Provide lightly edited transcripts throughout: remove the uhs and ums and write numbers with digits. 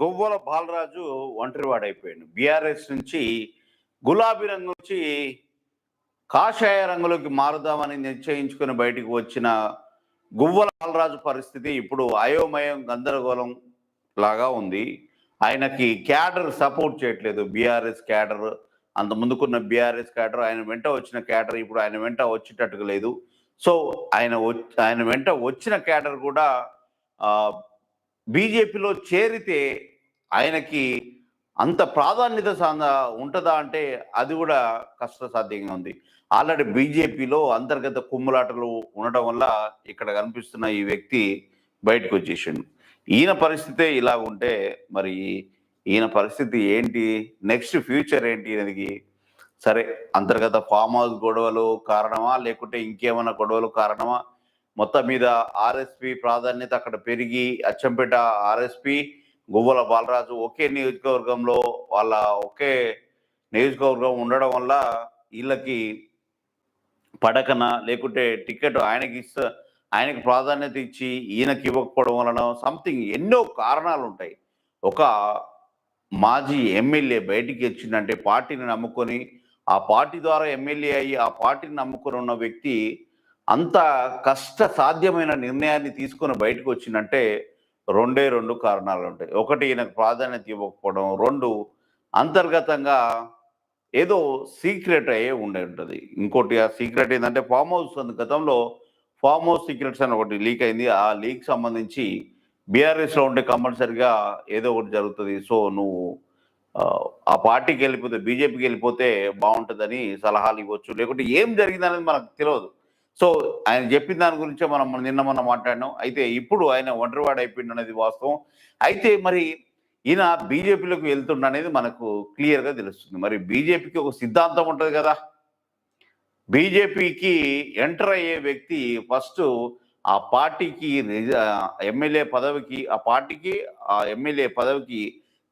గొవ్వల Balaraju ఒంటరివాడైపోయాడు. BRS నుంచి గులాబీ రంగు నుంచి కాషాయ రంగులోకి మారుదామని నిశ్చయించుకుని బయటికి వచ్చిన గువ్వల బాలరాజు పరిస్థితి ఇప్పుడు అయోమయం గందరగోళం లాగా ఉంది. ఆయనకి క్యాడర్ సపోర్ట్ చేయట్లేదు. బీఆర్ఎస్ క్యాడర్, అంత ముందుకున్న బీఆర్ఎస్ క్యాడర్, ఆయన వెంట వచ్చిన క్యాడర్ ఇప్పుడు ఆయన వెంట వచ్చేటట్టుగా లేదు. సో ఆయన వెంట వచ్చిన క్యాడర్ కూడా బీజేపీలో చేరితే ఆయనకి అంత ప్రాధాన్యత ఉంటుందా అంటే అది కూడా కష్టసాధ్యంగా ఉంది. ఆల్రెడీ బీజేపీలో అంతర్గత కుమ్ములాటలు ఉండటం వల్ల ఇక్కడ కనిపిస్తున్న ఈ వ్యక్తి బయటకు వచ్చేసిండు. ఈయన పరిస్థితే ఇలా ఉంటే మరి ఈయన పరిస్థితి ఏంటి, నెక్స్ట్ ఫ్యూచర్ ఏంటి అనేది సరే అంతర్గత ఫామ్ హౌస్ గొడవలు కారణమా లేకుంటే ఇంకేమైనా గొడవలు కారణమా, మొత్తం మీద ఆర్ఎస్పి ప్రాధాన్యత అక్కడ పెరిగి అచ్చంపేట ఆర్ఎస్పి గువ్వల బాలరాజు ఒకే నియోజకవర్గంలో ఒకే నియోజకవర్గం ఉండడం వల్ల వీళ్ళకి పడకన లేకుంటే టికెట్ ఆయనకి ప్రాధాన్యత ఇచ్చి ఈయనకి ఇవ్వకపోవడం వలన సంథింగ్ ఎన్నో కారణాలు ఉంటాయి. ఒక మాజీ ఎమ్మెల్యే బయటికి వచ్చిందంటే పార్టీని నమ్ముకొని ఆ పార్టీ ద్వారా ఎమ్మెల్యే అయ్యి ఆ పార్టీని నమ్ముకొని ఉన్న వ్యక్తి అంత కష్ట సాధ్యమైన నిర్ణయాన్ని తీసుకొని బయటకు వచ్చిందంటే రెండు కారణాలు ఉంటాయి. ఒకటి ఈయనకు ప్రాధాన్యత ఇవ్వకపోవడం, రెండు అంతర్గతంగా ఏదో సీక్రెట్ అయ్యే ఉంటుంది. ఇంకోటి ఆ సీక్రెట్ ఏంటంటే ఫామ్ హౌస్, గతంలో ఫామ్ హౌస్ సీక్రెట్స్ అని ఒకటి లీక్ అయింది. ఆ లీక్ సంబంధించి బీఆర్ఎస్లో ఉంటే కంపల్సరిగా ఏదో ఒకటి జరుగుతుంది, సో నువ్వు ఆ పార్టీకి వెళ్ళిపోతే బీజేపీకి వెళ్ళిపోతే బాగుంటుందని సలహాలు ఇవ్వచ్చు, లేకుంటే ఏం జరిగిందనేది మనకు తెలియదు. సో ఆయన చెప్పిన దాని గురించే మనం మాట్లాడినాం. అయితే ఇప్పుడు ఆయన ఒంటరివాడు అయిపోయింది అనేది వాస్తవం. అయితే మరి ఈయన బీజేపీలోకి వెళ్తుండ అనేది మనకు క్లియర్గా తెలుస్తుంది. మరి బీజేపీకి ఒక సిద్ధాంతం ఉంటుంది కదా. బీజేపీకి ఎంటర్ అయ్యే వ్యక్తి ఫస్ట్ ఆ పార్టీకి ఎమ్మెల్యే పదవికి ఆ ఎమ్మెల్యే పదవికి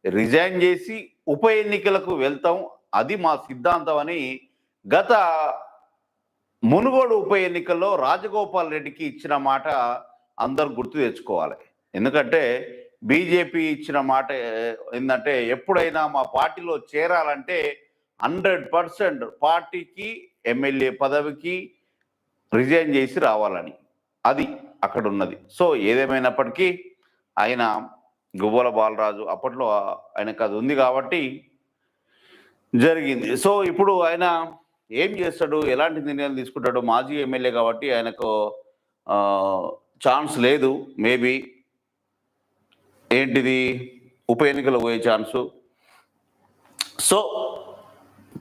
రిజైన్ చేసి ఉప ఎన్నికలకు వెళ్తాం, అది మా సిద్ధాంతం అని గత మునుగోడు ఉప ఎన్నికల్లో రాజగోపాల్ రెడ్డికి ఇచ్చిన మాట అందరూ గుర్తు తెచ్చుకోవాలి. ఎందుకంటే బీజేపీ ఇచ్చిన మాట ఏంటంటే ఎప్పుడైనా మా పార్టీలో చేరాలంటే 100% పార్టీకి ఎమ్మెల్యే పదవికి రిజైన్ చేసి రావాలని, అది అక్కడ ఉన్నది. సో ఏదేమైనప్పటికీ ఆయన గువ్వల బాలరాజు అప్పట్లో ఆయనకు అది ఉంది కాబట్టి జరిగింది. సో ఇప్పుడు ఆయన ఏం చేస్తాడు, ఎలాంటి నిర్ణయాలు తీసుకుంటాడు, మాజీ ఎమ్మెల్యే కాబట్టి ఆయనకు ఛాన్స్ లేదు. మేబీ ఏంటిది ఉప ఎన్నికలు పోయే ఛాన్సు. సో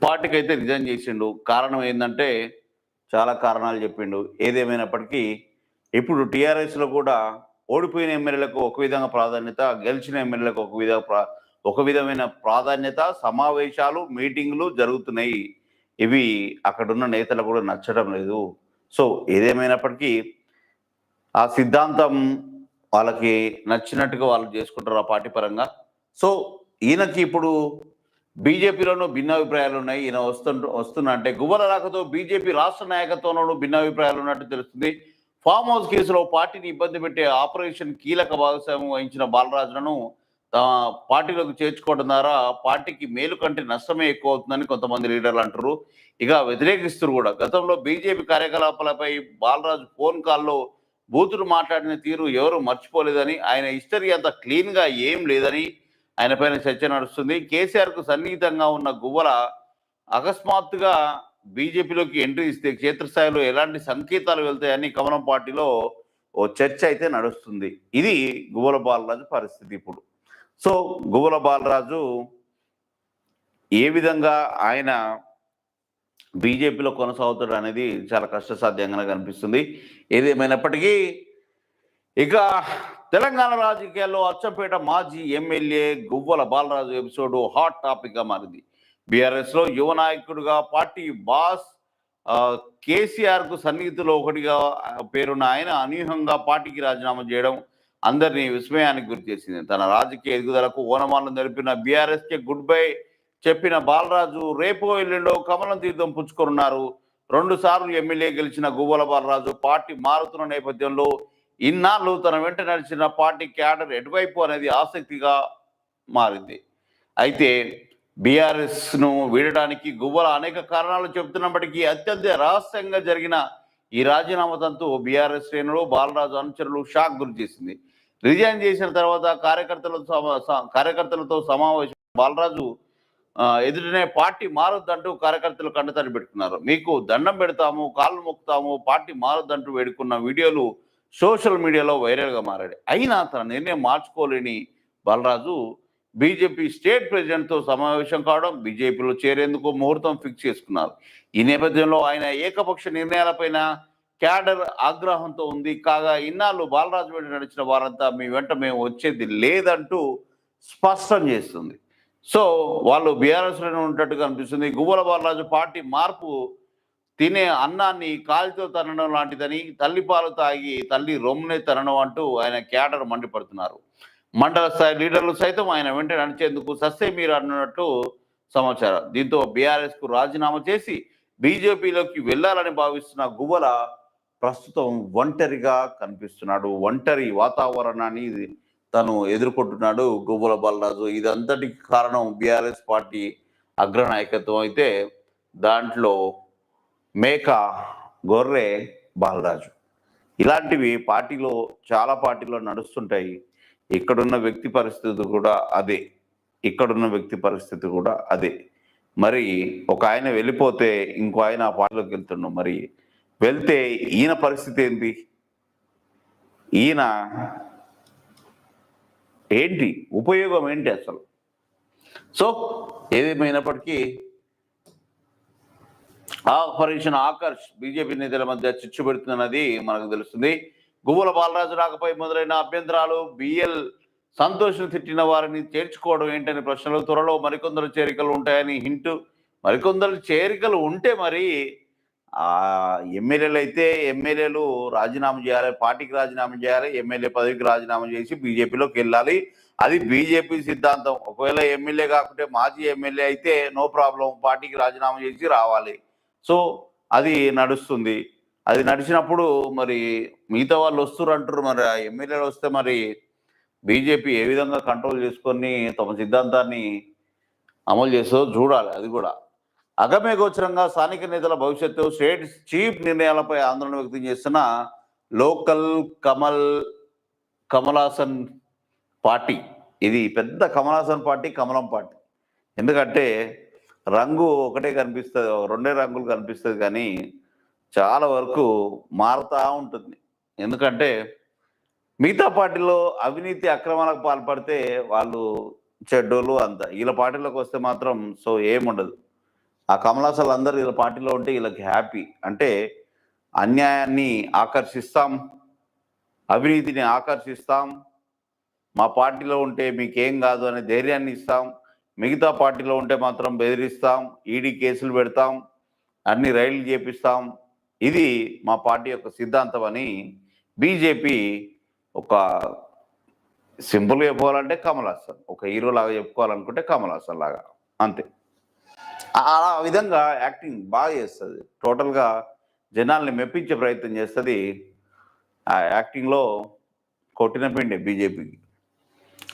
పార్టీకి అయితే రిజైన్ చేసిండు. కారణం ఏంటంటే చాలా కారణాలు చెప్పిండు. ఏదేమైనప్పటికీ ఇప్పుడు టీఆర్ఎస్లో కూడా ఓడిపోయిన ఎమ్మెల్యేలకు ఒక విధంగా ప్రాధాన్యత, గెలిచిన ఎమ్మెల్యేలకు ఒక విధమైన ప్రాధాన్యత, సమావేశాలు మీటింగ్లు జరుగుతున్నాయి. ఇవి అక్కడున్న నేతలు కూడా నచ్చడం లేదు. సో ఏదేమైనప్పటికీ ఆ సిద్ధాంతం వాళ్ళకి నచ్చినట్టుగా వాళ్ళు చేసుకుంటారు ఆ పార్టీ పరంగా. సో ఈయనకి ఇప్పుడు బీజేపీలోనూ భిన్నాభిప్రాయాలు ఉన్నాయి. ఈయన వస్తున్నా అంటే గువ్వల రాకతో బీజేపీ రాష్ట్ర నాయకత్వంలోనూ భిన్నాభిప్రాయాలు ఉన్నట్టు తెలుస్తుంది. ఫామ్ హౌస్ కేసులో పార్టీని ఇబ్బంది పెట్టే ఆపరేషన్ కీలక భాగస్వామ్యం వహించిన బాలరాజులను తమ పార్టీలోకి చేర్చుకోవడం ద్వారా పార్టీకి మేలు కంటే నష్టమే ఎక్కువ అవుతుందని కొంతమంది లీడర్లు అంటారు. ఇక వ్యతిరేకిస్తారు కూడా. గతంలో బీజేపీ కార్యకలాపాలపై బాలరాజు ఫోన్ కాల్లో బూతులు మాట్లాడిన తీరు ఎవరు మర్చిపోలేదని, ఆయన హిస్టరీ అంత క్లీన్గా ఏం లేదని ఆయన పైన చర్చ నడుస్తుంది. కేసీఆర్కు సన్నిహితంగా ఉన్న గువ్వల అకస్మాత్తుగా బీజేపీలోకి ఎంట్రీ ఇస్తే క్షేత్రస్థాయిలో ఎలాంటి సంకేతాలు వెళ్తాయని కమలం పార్టీలో ఓ చర్చ అయితే నడుస్తుంది. ఇది గువ్వల బాలరాజు పరిస్థితి ఇప్పుడు. సో గువ్వల బాలరాజు ఏ విధంగా ఆయన బీజేపీలో కొనసాగుతాడు అనేది చాలా కష్టసాధ్యంగా కనిపిస్తుంది. ఏదేమైనప్పటికీ ఇక తెలంగాణ రాజకీయాల్లో అచ్చంపేట మాజీ MLA Guvvala Balaraju episode hot టాపిక్గా మారింది. బీఆర్ఎస్లో యువ నాయకుడిగా పార్టీ బాస్ కేసీఆర్కు సన్నిహితులు ఒకటిగా పేరున్న ఆయన అనూహ్యంగా పార్టీకి రాజీనామా చేయడం అందరినీ విస్మయానికి గురి చేసింది. తన రాజకీయ ఎదుగుదలకు ఓనమాలను జరిపిన బీఆర్ఎస్కి గుడ్ బై చెప్పిన బాలరాజు రేపో ఎల్లుండో కమలం తీర్థం పుచ్చుకొనున్నారు. 2 సార్లు ఎమ్మెల్యే గెలిచిన గువ్వల బాలరాజు పార్టీ మారుతున్న నేపథ్యంలో ఇన్నాళ్ళు తన వెంట నడిచిన పార్టీ క్యాడర్ ఎటువైపు అనేది ఆసక్తిగా మారింది. అయితే బీఆర్ఎస్ను వీడడానికి గువ్వల అనేక కారణాలు చెబుతున్నప్పటికీ అత్యంత రహస్యంగా జరిగిన ఈ రాజీనామా తంతు బీఆర్ఎస్ శ్రేణులు బాలరాజు అనుచరులు షాక్ గురి చేసింది. రిజైన్ చేసిన తర్వాత కార్యకర్తలతో సమావేశం బాలరాజు ఎదుటనే పార్టీ మారొద్దంటూ కార్యకర్తలు కండతడి పెట్టుకున్నారు. మీకు దండం పెడతాము, కాళ్ళు మొక్కుతాము, పార్టీ మారొద్దంటూ వేడుకున్న వీడియోలు సోషల్ మీడియాలో వైరల్గా మారాడు. అయినా తన నిర్ణయం మార్చుకోలేని బాలరాజు బీజేపీ స్టేట్ ప్రెసిడెంట్తో సమావేశం కావడం, బీజేపీలో చేరేందుకు ముహూర్తం ఫిక్స్ చేసుకున్నారు. ఈ నేపథ్యంలో ఆయన ఏకపక్ష నిర్ణయాలపైన క్యాడర్ ఆగ్రహంతో ఉంది. కాగా ఇన్నాళ్ళు బాలరాజు వెంట నడిచిన వారంతా మీ వెంట మేము వచ్చేది లేదంటూ స్పష్టం చేస్తుంది. సో వాళ్ళు బీఆర్ఎస్లోనే ఉన్నట్టుగా అనిపిస్తుంది. గువ్వల బాలరాజు పార్టీ మార్పు తినే అన్నాన్ని కాలితో తనడం లాంటిదని, తల్లిపాలు తాగి తల్లి రొమ్మునే తనడం అంటూ ఆయన క్యాడర్ మండిపడుతున్నారు. మండల స్థాయి లీడర్లు సైతం ఆయన వెంట నడిచేందుకు సస్తే మీరు అన్నట్టు సమాచారం. దీంతో బీఆర్ఎస్కు రాజీనామా చేసి బీజేపీలోకి వెళ్ళాలని భావిస్తున్న గువ్వల ప్రస్తుతం ఒంటరిగా కనిపిస్తున్నాడు. ఒంటరి వాతావరణాన్ని తను ఎదుర్కొంటున్నాడు గువ్వల బాలరాజు. ఇదంతటికి కారణం బీఆర్ఎస్ పార్టీ అగ్రనాయకత్వం అయితే దాంట్లో మేక గొర్రె బాలరాజు. ఇలాంటివి చాలా పార్టీలో నడుస్తుంటాయి. ఇక్కడున్న వ్యక్తి పరిస్థితి కూడా అదే. మరి ఒక ఆయన వెళ్ళిపోతే ఇంకో ఆయన ఆ పార్టీలోకి వెళ్తున్నాడు. మరి వెళ్తే ఈయన పరిస్థితి ఏంటి? ఈయన ఏంటి ఉపయోగం ఏంటి అసలు? సో ఏదేమైనప్పటికీ ఆపరేషన్ ఆకర్ష్ బీజేపీ నేతల మధ్య చిచ్చు పెడుతున్నది మనకు తెలుస్తుంది. గువ్వల బాలరాజు రాకపై మొదలైన అభ్యంతరాలు, బిఎల్ సంతోష్ను తిట్టిన వారిని చేర్చుకోవడం ఏంటనే ప్రశ్నలు, త్వరలో మరికొందరు చేరికలు ఉంటాయని హింటు. మరికొందరు చేరికలు ఉంటే మరి ఎమ్మెల్యేలు రాజీనామా చేయాలి, పార్టీకి రాజీనామా చేయాలి, ఎమ్మెల్యే పదవికి రాజీనామా చేసి బీజేపీలోకి వెళ్ళాలి. అది బీజేపీ సిద్ధాంతం. ఒకవేళ ఎమ్మెల్యే కాకుంటే మాజీ ఎమ్మెల్యే అయితే నో ప్రాబ్లం, పార్టీకి రాజీనామా చేసి రావాలి. సో అది నడుస్తుంది. అది నడిచినప్పుడు మరి మిగతా వాళ్ళు వస్తున్నారు అంటారు. మరి ఎమ్మెల్యేలు వస్తే మరి బీజేపీ ఏ విధంగా కంట్రోల్ చేసుకొని తమ సిద్ధాంతాన్ని అమలు చేస్తుందో చూడాలి. అది కూడా అగమ్యగోచరంగా స్థానిక నేతల భవిష్యత్తు, స్టేట్ చీఫ్ నిర్ణయాలపై ఆందోళన వ్యక్తం చేస్తున్న లోకల్ కమలాసన్ పార్టీ. ఇది పెద్ద కమలాసన్ పార్టీ, కమలం పార్టీ. ఎందుకంటే రంగు ఒకటే కనిపిస్తుంది, రెండే రంగులు కనిపిస్తుంది, కానీ చాలా వరకు మారుతూ ఉంటుంది. ఎందుకంటే మిగతా పార్టీలో అవినీతి అక్రమాలకు పాల్పడితే వాళ్ళు చెడ్డోళ్ళు అంతా, వీళ్ళ పార్టీలోకి వస్తే మాత్రం సో ఏముండదు. ఆ కమలాసలు అందరూ వీళ్ళ పార్టీలో ఉంటే వీళ్ళకి హ్యాపీ. అంటే అన్యాయాన్ని ఆకర్షిస్తాం, అవినీతిని ఆకర్షిస్తాం, మా పార్టీలో ఉంటే మీకేం కాదు అనే ధైర్యాన్ని ఇస్తాం, మిగతా పార్టీలో ఉంటే మాత్రం బెదిరిస్తాం, ఈడీ కేసులు పెడతాం, అన్ని రైళ్లు చేపిస్తాం. ఇది మా పార్టీ యొక్క సిద్ధాంతం అని బీజేపీ ఒక సింపుల్గా చెప్పుకోవాలంటే కమల్ హాసన్, ఒక హీరో లాగా చెప్పుకోవాలనుకుంటే కమల్ హాసన్ లాగా అంతే. ఆ విధంగా యాక్టింగ్ బాగా చేస్తుంది. టోటల్గా జనాల్ని మెప్పించే ప్రయత్నం చేస్తుంది. ఆ యాక్టింగ్లో కొట్టిన పిండి బీజేపీకి.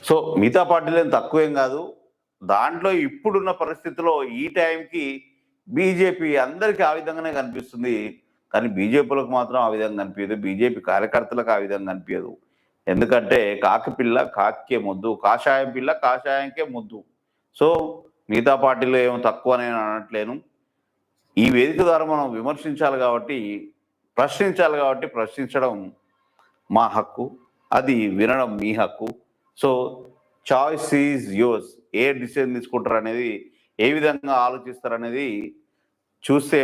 సో మిగతా పార్టీలు ఏం తక్కువేం కాదు. దాంట్లో ఇప్పుడున్న పరిస్థితిలో ఈ టైంకి బీజేపీ అందరికీ ఆ విధంగానే కనిపిస్తుంది, కానీ బీజేపీలకు మాత్రం ఆ విధంగా కనిపించదు, బీజేపీ కార్యకర్తలకు ఆ విధంగా కనిపించదు. ఎందుకంటే కాకి పిల్ల కాకే ముద్దు, కాషాయం పిల్ల కాషాయంకే ముద్దు. సో మిగతా పార్టీలో ఏమో తక్కువ నేను అనట్లేను. ఈ వేదిక ద్వారా మనం విమర్శించాలి కాబట్టి, ప్రశ్నించడం మా హక్కు, అది వినడం మీ హక్కు. So choice is yours. A decision తీసుకుంటారు అనేది, ఏ విధంగా ఆలోచిస్తారు అనేది చూస్తే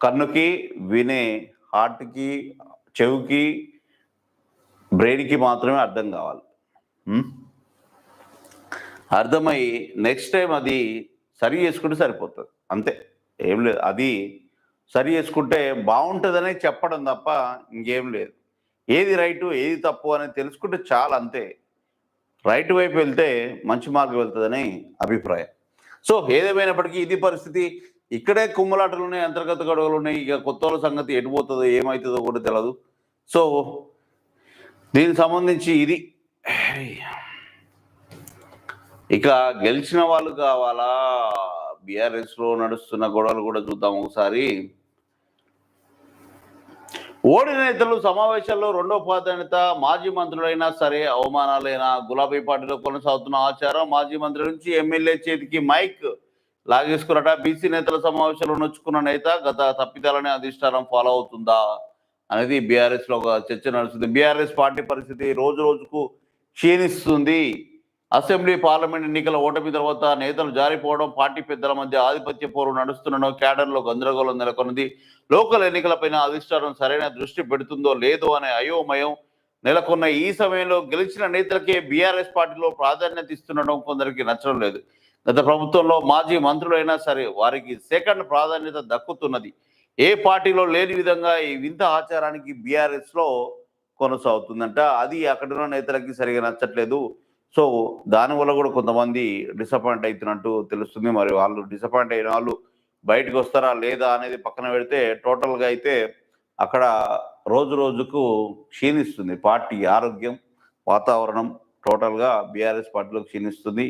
కన్నుకి, వినే హార్ట్కి, చెవికి, బ్రెయిన్కి మాత్రమే అర్థం కావాలి. అర్థమై నెక్స్ట్ టైం అది సరి చేసుకుంటే సరిపోతుంది, అంతే, ఏం లేదు. అది సరి చేసుకుంటే బాగుంటుందనే చెప్పడం తప్ప ఇంకేం లేదు. ఏది రైటు ఏది తప్పు అనేది తెలుసుకుంటే చాలా, అంతే. రైట్ వైపు వెళ్తే మంచి మార్గం వెళ్తుందని అభిప్రాయం. సో ఏదేమైనప్పటికీ ఇది పరిస్థితి. ఇక్కడే కుమ్మలాటలు ఉన్నాయి, అంతర్గత గొడవలు ఉన్నాయి. ఇక కొత్త వాళ్ళ సంగతి ఎటుపోతుందో ఏమవుతుందో కూడా తెలియదు. సో దీనికి సంబంధించి ఇది ఇక గెలిచిన వాళ్ళు కావాలా? బీఆర్ఎస్ లో నడుస్తున్న గొడవలు కూడా చూద్దాం ఒకసారి. ఓడిన నేతలు సమావేశాల్లో రెండో ప్రాధాన్యత మాజీ మంత్రులైనా సరే అవమానాలైనా గులాబీ పార్టీలో కొనసాగుతున్న ఆచారం. మాజీ మంత్రి నుంచి ఎమ్మెల్యే చేతికి మైక్ లాగేసుకున్నట. బీసీ నేతల సమావేశంలో నొచ్చుకున్న నేత గత తప్పిదాలని అధిష్టానం ఫాలో అవుతుందా అనేది బీఆర్ఎస్ లో ఒక చర్చ నడుస్తుంది. బీఆర్ఎస్ పార్టీ పరిస్థితి రోజు రోజుకు క్షీణిస్తుంది. అసెంబ్లీ పార్లమెంట్ ఎన్నికల ఓటమి తర్వాత నేతలు జారిపోవడం, పార్టీ పెద్దల మధ్య ఆధిపత్య పోరు నడుస్తుండడం, క్యాడర్లో గందరగోళం నెలకొన్నది. లోకల్ ఎన్నికలపైన అధిష్టానం సరైన దృష్టి పెడుతుందో లేదో అనే అయోమయం నెలకొన్న ఈ సమయంలో గెలిచిన నేతలకే బీఆర్ఎస్ పార్టీలో ప్రాధాన్యత ఇస్తుండడం కొందరికి నచ్చడం లేదు. గత ప్రభుత్వంలో మాజీ మంత్రులైనా సరే వారికి సెకండ్ ప్రాధాన్యత దక్కుతున్నది. ఏ పార్టీలో లేని విధంగా ఈ వింత ఆచారానికి బీఆర్ఎస్ లో కొనసాగుతుందంట. అది అక్కడున్న నేతలకి సరిగా నచ్చట్లేదు. సో దానివల్ల కూడా కొంతమంది డిసప్పాయింట్ అవుతున్నట్టు తెలుస్తుంది. మరి వాళ్ళు డిసప్పాయింట్ అయిన వాళ్ళు బయటకు వస్తారా లేదా అనేది పక్కన పెడితే టోటల్గా అయితే అక్కడ రోజు రోజుకు క్షీణిస్తుంది పార్టీ ఆరోగ్యం, వాతావరణం టోటల్గా బీఆర్ఎస్ పార్టీలో క్షీణిస్తుంది.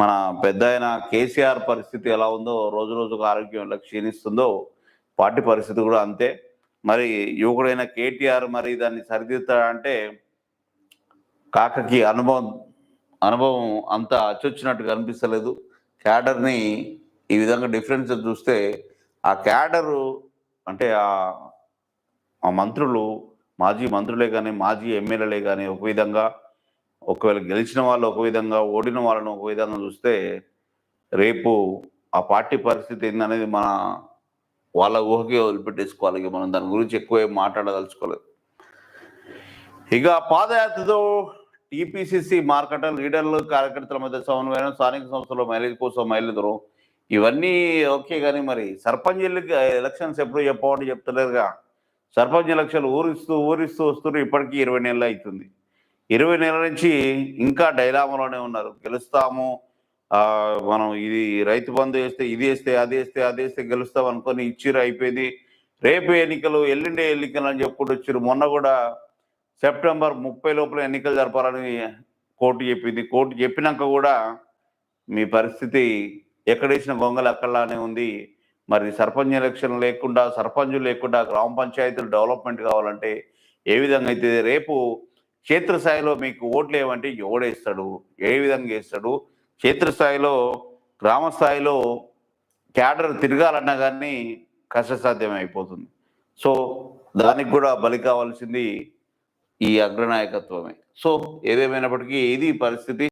మన పెద్ద అయిన కేసీఆర్ పరిస్థితి ఎలా ఉందో రోజు రోజుకు ఆరోగ్యం ఎలా క్షీణిస్తుందో పార్టీ పరిస్థితి కూడా అంతే. మరి యువకుడైన కేటీఆర్ మరి దాన్ని సరిదిద్దాడంటే కాకకి అనుభవం అంత అచ్చొచ్చినట్టుగా అనిపిస్తలేదు. క్యాడర్ని ఈ విధంగా డిఫరెన్స్ చూస్తే ఆ క్యాడరు అంటే ఆ మంత్రులు, మాజీ మంత్రులే కానీ మాజీ ఎమ్మెల్యేలే కానీ ఒక విధంగా, ఒకవేళ గెలిచిన వాళ్ళు ఒక విధంగా, ఓడిన వాళ్ళను ఒక విధంగా చూస్తే రేపు ఆ పార్టీ పరిస్థితి ఏందనేది మన వాళ్ళ ఊహకే వదిలిపెట్టేసుకోవాలి. ఇక మనం దాని గురించి ఎక్కువ ఏం మాట్లాడదలుచుకోలేదు. ఇక పాదయాత్రతో టీపీసీసీ మార్కెట్ లీడర్లు కార్యకర్తల మధ్య సమన్వయం, స్థానిక సంస్థలో మైలేజ్ కోసం మైలేదరం ఇవన్నీ ఓకే. కానీ మరి సర్పంచ్ ఎలక్షన్స్ ఎప్పుడు చెప్పమంటే చెప్తలేరుగా. సర్పంచ్ ఎలక్షన్లు ఊరిస్తూ వస్తున్నారు. ఇప్పటికీ 20 నెలలు అవుతుంది. 20 నెలల నుంచి ఇంకా డైలామాలోనే ఉన్నారు. గెలుస్తాము, మనం ఇది రైతు బంధు వేస్తే ఇది వేస్తే అది వేస్తే గెలుస్తాం అనుకొని ఇచ్చిరు, అయిపోయింది. రేపు ఎన్నికలు, ఎల్లుండే ఎన్నికలు అని చెప్పుకుంటూ వచ్చారు. మొన్న కూడా సెప్టెంబర్ 30 లోపల ఎన్నికలు జరపాలని కోర్టు చెప్పింది. కోర్టు చెప్పినాక కూడా మీ పరిస్థితి ఎక్కడేసిన గొంగలు అక్కడలానే ఉంది. మరి సర్పంచ్ ఎలక్షన్ లేకుండా, సర్పంచులు లేకుండా గ్రామ పంచాయతీలు డెవలప్మెంట్ కావాలంటే ఏ విధంగా అయితే రేపు క్షేత్రస్థాయిలో మీకు ఓట్లు ఏమంటే ఎవడేస్తాడు, ఏ విధంగా వేస్తాడు? క్షేత్రస్థాయిలో, గ్రామ స్థాయిలో క్యాడర్ తిరగాలన్నా కానీ కష్టసాధ్యం అయిపోతుంది. సో దానికి కూడా బలి కావాల్సింది ఈ అగ్రనాయకత్వమే. సో ఏదేమైనప్పటికీ ఇది పరిస్థితి.